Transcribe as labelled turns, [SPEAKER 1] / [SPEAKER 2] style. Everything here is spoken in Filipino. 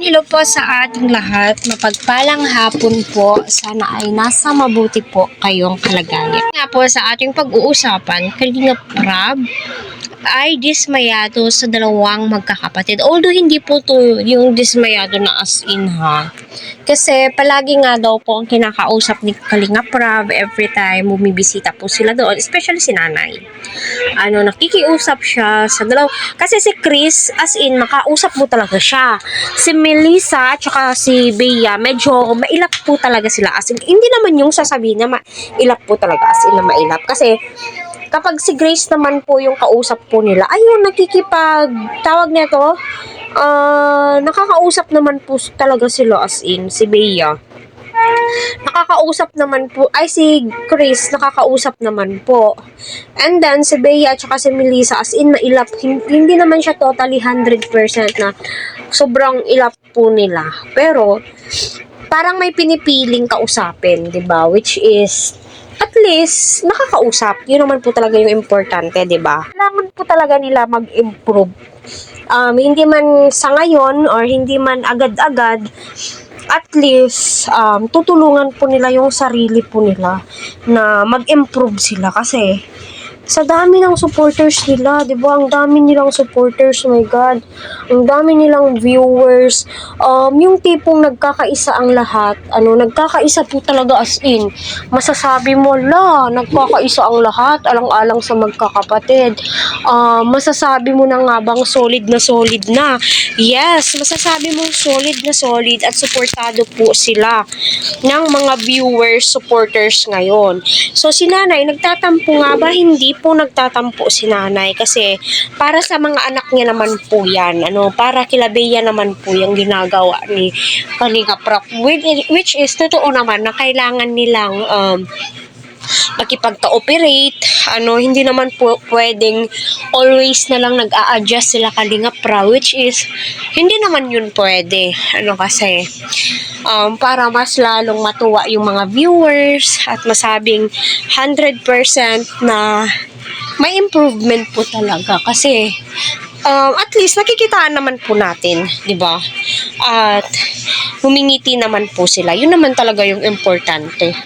[SPEAKER 1] Hello po sa ating lahat. Mapagpalang hapon po. Sana ay nasa mabuti po kayong kalagayan. Nga po sa ating pag-uusapan, Kalingap Rab ay dismayado sa dalawang magkakapatid. Although hindi po to yung dismayado na as in ha. Kasi palagi nga daw po ang kinakausap ni Kalingap Rab every time bumibisita po sila doon. Especially si nanay. Nakikiusap siya sa dalaw. Kasi si Chris, as in, makausap mo talaga siya. Si Melissa at saka si Bea, medyo mailap po talaga sila. As in, hindi naman yung sasabihin na mailap po talaga. As in, na mailap. Kasi, kapag si Grace naman po yung kausap po nila, ayun, tawag nito, nakakausap naman po talaga sila as in, si Bea. Nakakausap naman po, si Chris, nakakausap naman po. And then, si Bea at saka si Melissa, as in, mailap. Hindi naman siya totally 100% na sobrang ilap po nila. Pero, parang may pinipiling kausapin, 'di ba? Which is at least nakakausap. Yun naman po talaga yung importante, 'di ba? Kailangan po talaga nila mag-improve. Hindi man sa ngayon or hindi man agad-agad, at least tutulungan po nila yung sarili po nila na mag-improve sila kasi sa dami ng supporters nila, 'di ba? Ang dami nilang supporters, oh my God. Ang dami nilang viewers. Yung tipong nagkakaisa ang lahat, nagkakaisa po talaga as in. Masasabi mo, nagkakaisa ang lahat, alang-alang sa magkakapatid. Masasabi mo na nga bang solid na? Yes, masasabi mo solid at suportado po sila ng mga viewers, supporters ngayon. So, si nanay, nagtatampo nga ba? Hindi po nagtatampo si nanay kasi para sa mga anak niya naman po yan. Para kila Bea naman po yung ginagawa ni Kalingap Rab. Which is, totoo naman na kailangan nilang makipagka-operate. Hindi naman po pwedeng always na lang nag-a-adjust sila Kalingap Rab, which is hindi naman yun pwede. Kasi para mas lalong matuwa yung mga viewers at masabing 100% na may improvement po talaga kasi at least nakikitaan naman po natin, 'di ba? At humingiti naman po sila. Yun naman talaga yung importante.